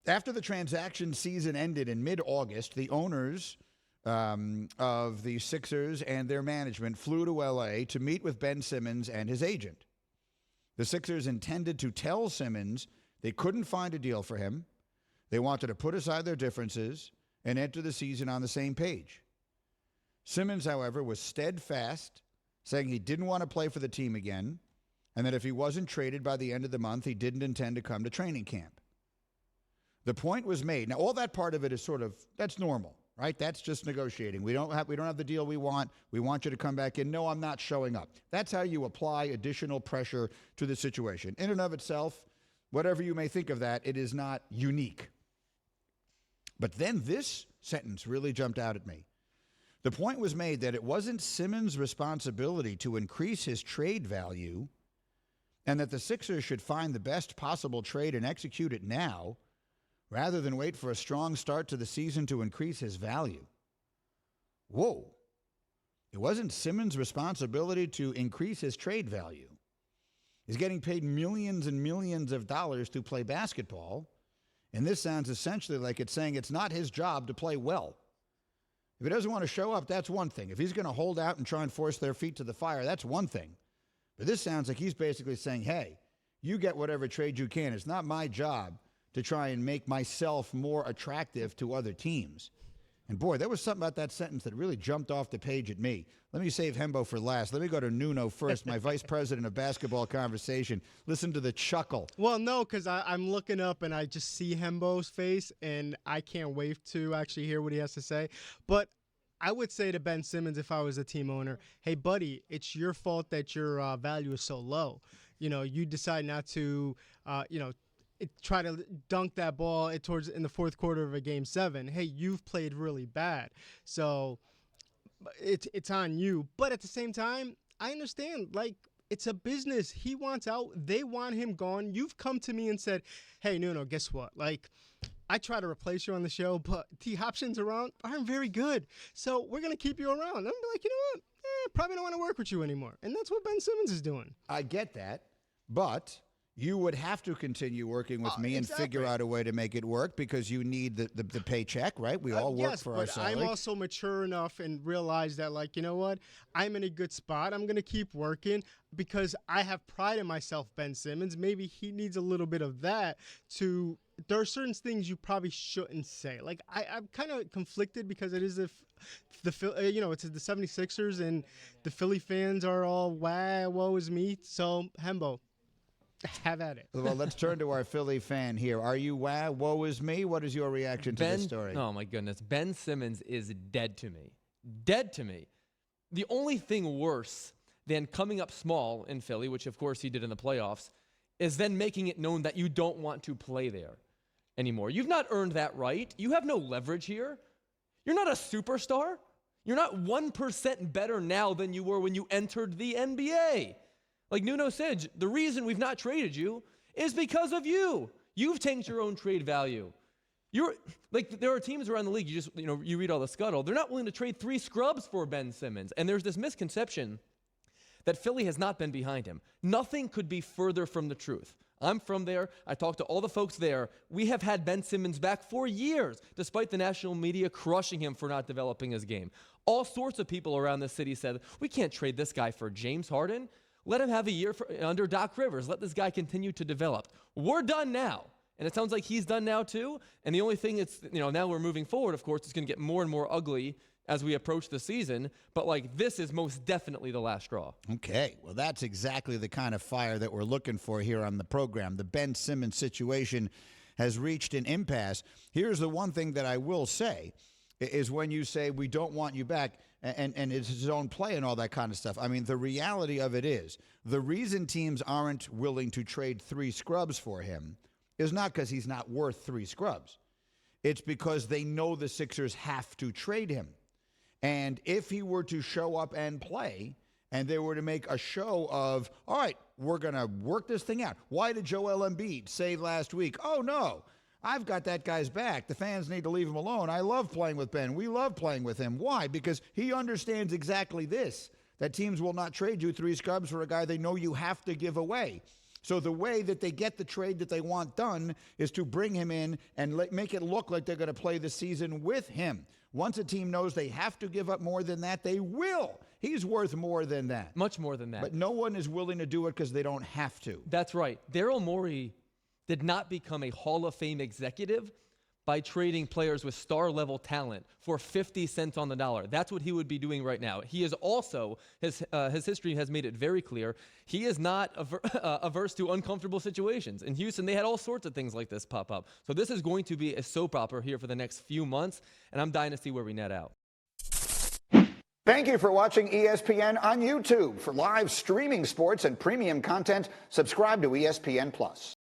After the transaction season ended in mid-August, the owners of the Sixers and their management flew to L.A. to meet with Ben Simmons and his agent. The Sixers intended to tell Simmons they couldn't find a deal for him. They wanted to put aside their differences and enter the season on the same page. Simmons, however, was steadfast, saying he didn't want to play for the team again, and that if he wasn't traded by the end of the month, he didn't intend to come to training camp. The point was made. Now, all that part of it is that's normal, right? That's just negotiating. We don't have the deal we want. We want you to come back in. No, I'm not showing up. That's how you apply additional pressure to the situation. In and of itself, whatever you may think of that, it is not unique. But then this sentence really jumped out at me. The point was made that it wasn't Simmons' responsibility to increase his trade value, and that the Sixers should find the best possible trade and execute it now, rather than wait for a strong start to the season to increase his value. Whoa. It wasn't Simmons' responsibility to increase his trade value. He's getting paid millions and millions of dollars to play basketball, and this sounds essentially like it's saying it's not his job to play well. If he doesn't want to show up, that's one thing. If he's going to hold out and try and force their feet to the fire, that's one thing. But this sounds like he's basically saying, hey, you get whatever trade you can. It's not my job to try and make myself more attractive to other teams. And boy, there was something about that sentence that really jumped off the page at me. Let me save Hembo for last. Let me go to Nuno first, my vice president of basketball conversation. Listen to the chuckle. Well, no, because I'm looking up and I just see Hembo's face, and I can't wait to actually hear what he has to say. But I would say to Ben Simmons, if I was a team owner, hey, buddy, it's your fault that your value is so low. You decide not to, try to dunk that ball in the fourth quarter of a Game 7. Hey, you've played really bad. So it's on you. But at the same time, I understand, it's a business. He wants out. They want him gone. You've come to me and said, hey, Nuno, guess what? I try to replace you on the show, but the options around aren't very good. So we're going to keep you around. I'm like, you know what? Probably don't want to work with you anymore. And that's what Ben Simmons is doing. I get that, but you would have to continue working with me and figure out a way to make it work because you need the paycheck, right? We all work for our salary. I'm also mature enough and realize that, you know what? I'm in a good spot. I'm going to keep working because I have pride in myself, Ben Simmons. Maybe he needs a little bit of that to – there are certain things you probably shouldn't say. I'm kind of conflicted because it is it's the 76ers and the Philly fans are all, woe is me. So, Hembo, have at it. Well, let's turn to our Philly fan here. Are you woe is me? What is your reaction to this story? Oh, my goodness. Ben Simmons is dead to me. Dead to me. The only thing worse than coming up small in Philly, which, of course, he did in the playoffs, is then making it known that you don't want to play there anymore. You've not earned that right. You have no leverage here. You're not a superstar. You're not 1% better now than you were when you entered the NBA. Like Nuno said, the reason we've not traded you is because of you. You've tanked your own trade value. There are teams around the league, you read all the scuttle, they're not willing to trade 3 scrubs for Ben Simmons. And there's this misconception that Philly has not been behind him. Nothing could be further from the truth. I'm from there. I talked to all the folks there. We have had Ben Simmons back for years, despite the national media crushing him for not developing his game. All sorts of people around the city said, we can't trade this guy for James Harden. Let him have a year under Doc Rivers. Let this guy continue to develop. We're done now. And it sounds like he's done now too. And the only thing now we're moving forward, of course, it's going to get more and more ugly as we approach the season. But this is most definitely the last straw. Okay. Well, that's exactly the kind of fire that we're looking for here on the program. The Ben Simmons situation has reached an impasse. Here's the one thing that I will say is when you say we don't want you back and it's his own play and all that kind of stuff. I mean, the reality of it is the reason teams aren't willing to trade 3 scrubs for him is not because he's not worth 3 scrubs. It's because they know the Sixers have to trade him. And if he were to show up and play and they were to make a show of, all right, we're going to work this thing out. Why did Joel Embiid say last week, oh, no, I've got that guy's back. The fans need to leave him alone. I love playing with Ben. We love playing with him. Why? Because he understands exactly this, that teams will not trade you 3 scrubs for a guy they know you have to give away. So the way that they get the trade that they want done is to bring him in and make it look like they're going to play the season with him. Once a team knows they have to give up more than that, they will. He's worth more than that. Much more than that. But no one is willing to do it because they don't have to. That's right. Daryl Morey did not become a Hall of Fame executive by trading players with star-level talent for 50 cents on the dollar. That's what he would be doing right now. He is also, his history has made it very clear, he is not averse to uncomfortable situations. In Houston, they had all sorts of things like this pop up. So this is going to be a soap opera here for the next few months, and I'm dying to see where we net out. Thank you for watching ESPN on YouTube. For live streaming sports and premium content, subscribe to ESPN+.